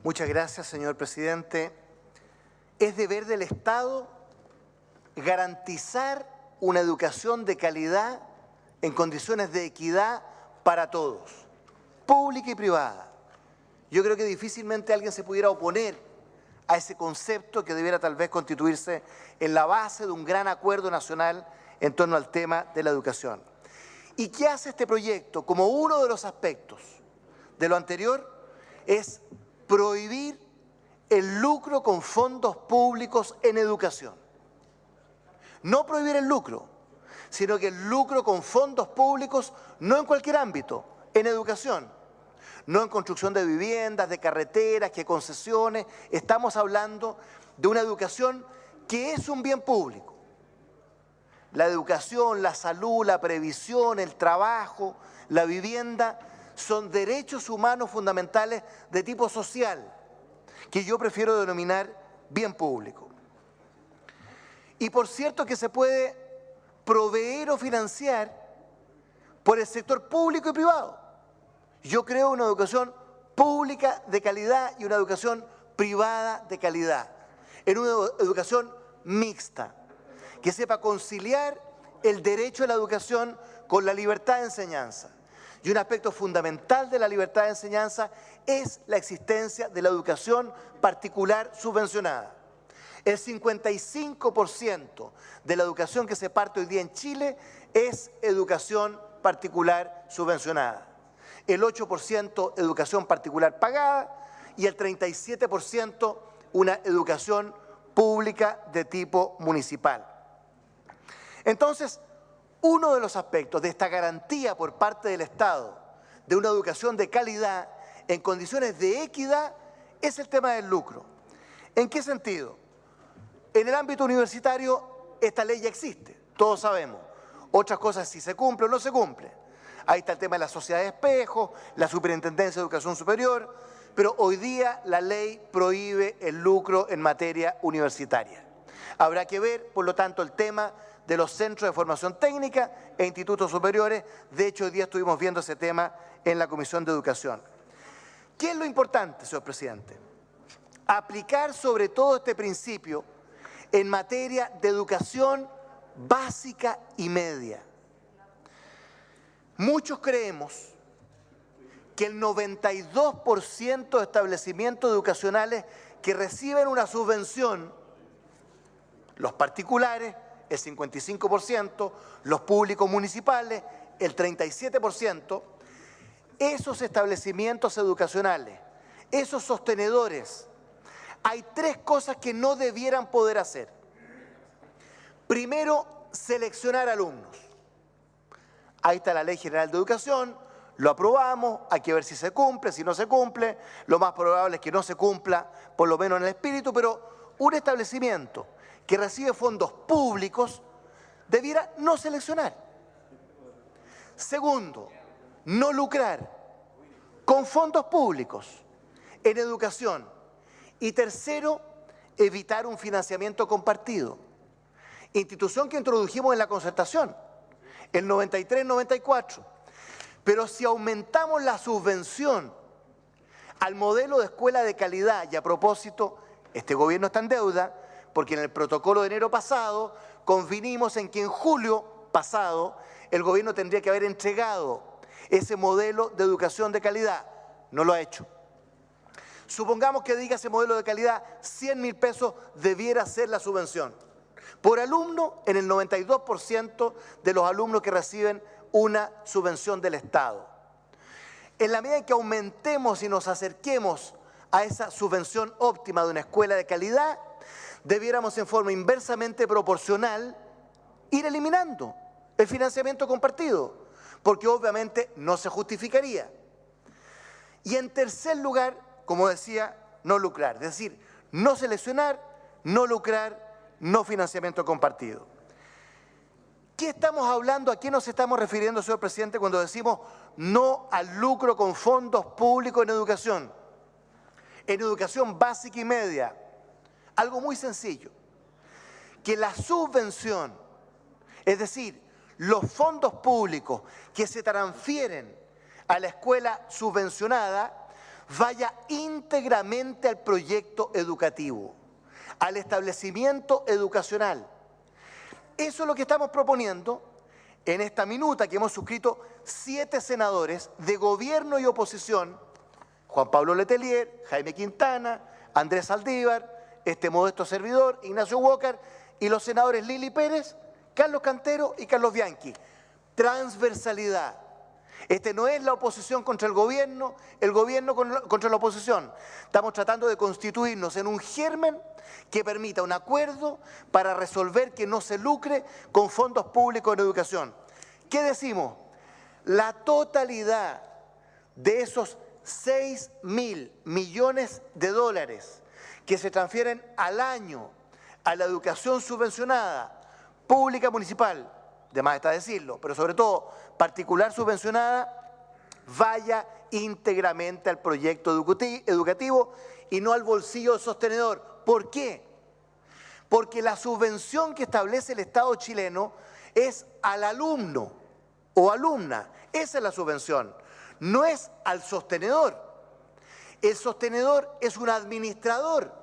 Muchas gracias, señor presidente. Es deber del Estado garantizar una educación de calidad en condiciones de equidad para todos, pública y privada. Yo creo que difícilmente alguien se pudiera oponer a ese concepto que debiera tal vez constituirse en la base de un gran acuerdo nacional en torno al tema de la educación. ¿Y qué hace este proyecto? Como uno de los aspectos de lo anterior es prohibir el lucro con fondos públicos en educación. No prohibir el lucro, sino que el lucro con fondos públicos no en cualquier ámbito, en educación. No en construcción de viviendas, de carreteras, que concesiones. Estamos hablando de una educación que es un bien público. La educación, la salud, la previsión, el trabajo, la vivienda son derechos humanos fundamentales de tipo social, que yo prefiero denominar bien público. Y por cierto que se puede proveer o financiar por el sector público y privado. Yo creo una educación pública de calidad y una educación privada de calidad, en una educación mixta, que sepa conciliar el derecho a la educación con la libertad de enseñanza. Y un aspecto fundamental de la libertad de enseñanza es la existencia de la educación particular subvencionada. El 55% de la educación que se parte hoy día en Chile es educación particular subvencionada. El 8% educación particular pagada y el 37% una educación pública de tipo municipal. Entonces, uno de los aspectos de esta garantía por parte del Estado de una educación de calidad en condiciones de equidad es el tema del lucro. ¿En qué sentido? En el ámbito universitario esta ley ya existe, todos sabemos. Otras cosas si se cumple o no se cumple. Ahí está el tema de la sociedad de espejo, la Superintendencia de Educación Superior, pero hoy día la ley prohíbe el lucro en materia universitaria. Habrá que ver, por lo tanto, el tema de los centros de formación técnica e institutos superiores. De hecho, hoy día estuvimos viendo ese tema en la Comisión de Educación. ¿Qué es lo importante, señor presidente? Aplicar sobre todo este principio en materia de educación básica y media. Muchos creemos que el 92% de establecimientos educacionales que reciben una subvención, los particulares, el 55%, los públicos municipales, el 37%, esos establecimientos educacionales, esos sostenedores, hay tres cosas que no debieran poder hacer. Primero, seleccionar alumnos. Ahí está la Ley General de Educación, lo aprobamos, hay que ver si se cumple, si no se cumple, lo más probable es que no se cumpla, por lo menos en el espíritu, pero un establecimiento que recibe fondos públicos debiera no seleccionar. Segundo, no lucrar con fondos públicos en educación. Y tercero, evitar un financiamiento compartido. Institución que introdujimos en la concertación, el 93-94. Pero si aumentamos la subvención al modelo de escuela de calidad, y a propósito, este gobierno está en deuda, porque en el protocolo de enero pasado convinimos en que en julio pasado el gobierno tendría que haber entregado ese modelo de educación de calidad. No lo ha hecho. Supongamos que diga ese modelo de calidad, 100.000 pesos debiera ser la subvención. Por alumno, en el 92% de los alumnos que reciben una subvención del Estado. En la medida en que aumentemos y nos acerquemos a esa subvención óptima de una escuela de calidad, debiéramos en forma inversamente proporcional ir eliminando el financiamiento compartido, porque obviamente no se justificaría. Y en tercer lugar, como decía, no lucrar, es decir, no seleccionar, no lucrar, no financiamiento compartido. ¿Qué estamos hablando? ¿A qué nos estamos refiriendo, señor presidente, cuando decimos no al lucro con fondos públicos en educación básica y media? Algo muy sencillo, que la subvención, es decir, los fondos públicos que se transfieren a la escuela subvencionada, vaya íntegramente al proyecto educativo, al establecimiento educacional. Eso es lo que estamos proponiendo en esta minuta que hemos suscrito 7 senadores de gobierno y oposición, Juan Pablo Letelier, Jaime Quintana, Andrés Saldívar, este modesto servidor, Ignacio Walker, y los senadores Lili Pérez, Carlos Cantero y Carlos Bianchi. Transversalidad. Este no es la oposición contra el gobierno contra la oposición. Estamos tratando de constituirnos en un germen que permita un acuerdo para resolver que no se lucre con fondos públicos en educación. ¿Qué decimos? La totalidad de esos 6.000 millones de dólares que se transfieren al año a la educación subvencionada, pública municipal, de más está decirlo, pero sobre todo particular subvencionada, vaya íntegramente al proyecto educativo y no al bolsillo del sostenedor. ¿Por qué? Porque la subvención que establece el Estado chileno es al alumno o alumna. Esa es la subvención, no es al sostenedor. El sostenedor es un administrador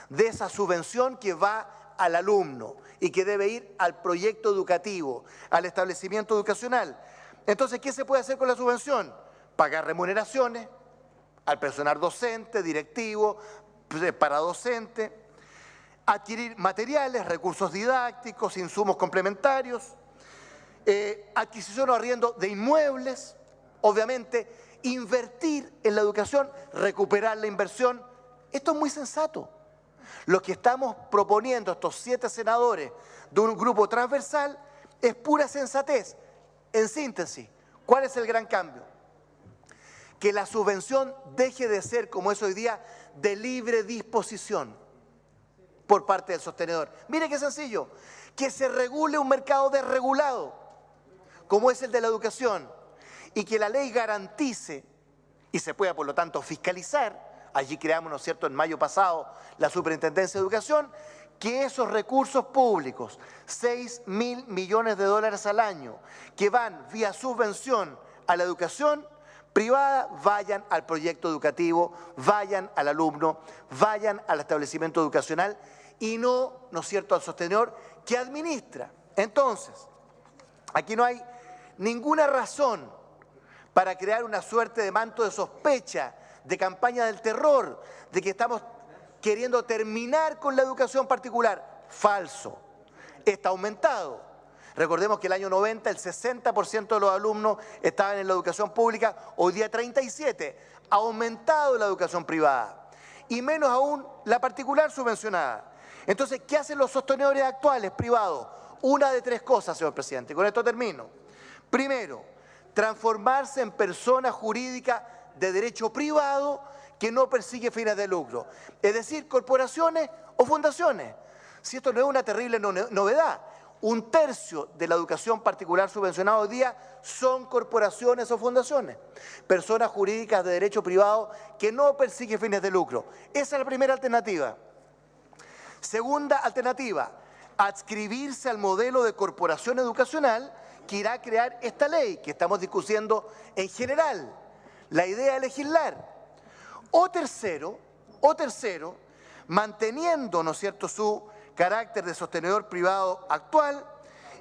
de esa subvención que va al alumno y que debe ir al proyecto educativo, al establecimiento educacional. Entonces, ¿qué se puede hacer con la subvención? Pagar remuneraciones al personal docente, directivo, paradocente, adquirir materiales, recursos didácticos, insumos complementarios, adquisición o arriendo de inmuebles, obviamente, invertir en la educación, recuperar la inversión. Esto es muy sensato. Lo que estamos proponiendo estos 7 senadores de un grupo transversal es pura sensatez. En síntesis, ¿cuál es el gran cambio? Que la subvención deje de ser, como es hoy día, de libre disposición por parte del sostenedor. Mire qué sencillo, que se regule un mercado desregulado, como es el de la educación, y que la ley garantice, y se pueda por lo tanto fiscalizar. Allí creamos, ¿no es cierto?, en mayo pasado, la Superintendencia de Educación, que esos recursos públicos, 6.000 millones de dólares al año, que van vía subvención a la educación privada, vayan al proyecto educativo, vayan al alumno, vayan al establecimiento educacional y no, ¿no es cierto?, al sostenedor que administra. Entonces, aquí no hay ninguna razón para crear una suerte de manto de sospecha, de campaña del terror, de que estamos queriendo terminar con la educación particular. Falso. Está aumentado. Recordemos que el año 90 el 60% de los alumnos estaban en la educación pública, hoy día 37%. Ha aumentado la educación privada y menos aún la particular subvencionada. Entonces, ¿qué hacen los sostenedores actuales privados? Una de 3 cosas, señor presidente, y con esto termino. Primero, transformarse en persona jurídica de derecho privado que no persigue fines de lucro, es decir, corporaciones o fundaciones. Si esto no es una terrible novedad, 1/3 de la educación particular subvencionada hoy día son corporaciones o fundaciones, personas jurídicas de derecho privado que no persiguen fines de lucro. Esa es la primera alternativa. Segunda alternativa, adscribirse al modelo de corporación educacional que irá a crear esta ley que estamos discutiendo en general, la idea de legislar. O tercero, manteniendo, ¿no es cierto?, su carácter de sostenedor privado actual,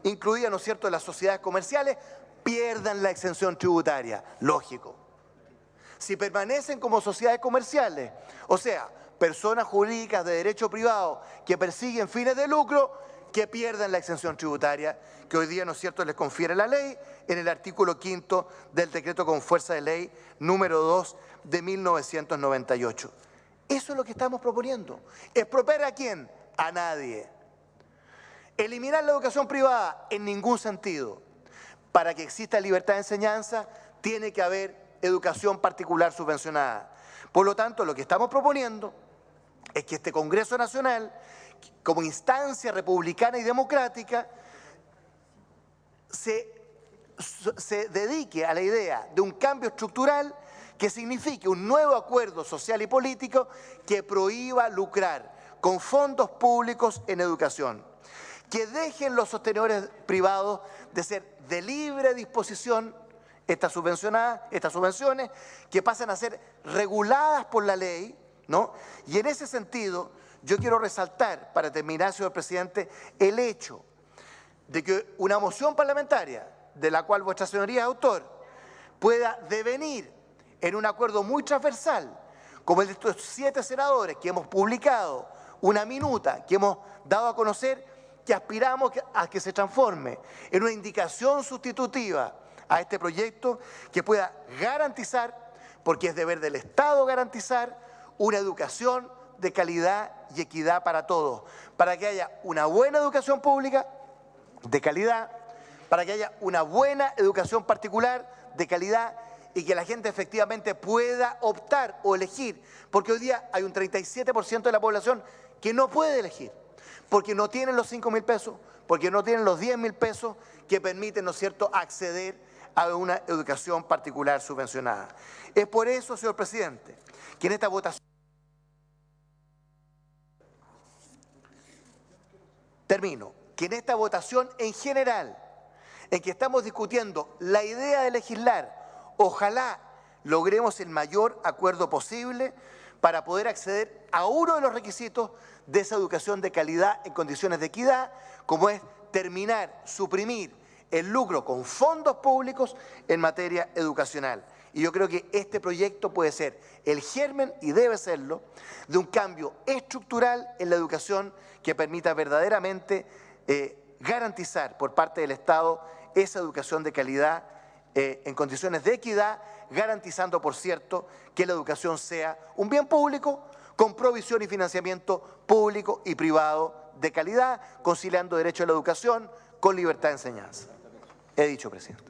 incluida, ¿no es cierto?, las sociedades comerciales, pierdan la exención tributaria. Lógico. Si permanecen como sociedades comerciales, o sea, personas jurídicas de derecho privado que persiguen fines de lucro, que pierdan la exención tributaria que hoy día, ¿no es cierto?, les confiere la ley en el artículo 5 del decreto con fuerza de ley número 2 de 1998. Eso es lo que estamos proponiendo. ¿Expropiar a quién? A nadie. Eliminar la educación privada en ningún sentido. Para que exista libertad de enseñanza, tiene que haber educación particular subvencionada. Por lo tanto, lo que estamos proponiendo es que este Congreso Nacional, como instancia republicana y democrática, se dedique a la idea de un cambio estructural que signifique un nuevo acuerdo social y político que prohíba lucrar con fondos públicos en educación, que dejen los sostenedores privados de ser de libre disposición estas subvenciones que pasan a ser reguladas por la ley, ¿no? Y en ese sentido, yo quiero resaltar, para terminar, señor presidente, el hecho de que una moción parlamentaria, de la cual vuestra señoría es autor, pueda devenir en un acuerdo muy transversal, como el de estos 7 senadores que hemos publicado una minuta, que hemos dado a conocer, que aspiramos a que se transforme en una indicación sustitutiva a este proyecto que pueda garantizar, porque es deber del Estado garantizar, una educación de calidad y equidad para todos, para que haya una buena educación pública de calidad, para que haya una buena educación particular de calidad y que la gente efectivamente pueda optar o elegir, porque hoy día hay un 37% de la población que no puede elegir, porque no tienen los 5.000 pesos, porque no tienen los 10.000 pesos que permiten, ¿no es cierto?, acceder a una educación particular subvencionada. Es por eso, señor presidente, que en esta votación, que en esta votación en general, en que estamos discutiendo la idea de legislar, ojalá logremos el mayor acuerdo posible para poder acceder a uno de los requisitos de esa educación de calidad en condiciones de equidad, como es terminar, suprimir el lucro con fondos públicos en materia educacional. Y yo creo que este proyecto puede ser el germen, y debe serlo, de un cambio estructural en la educación que permita verdaderamente garantizar por parte del Estado esa educación de calidad en condiciones de equidad, garantizando, por cierto, que la educación sea un bien público con provisión y financiamiento público y privado de calidad, conciliando derecho a la educación con libertad de enseñanza. He dicho, presidente.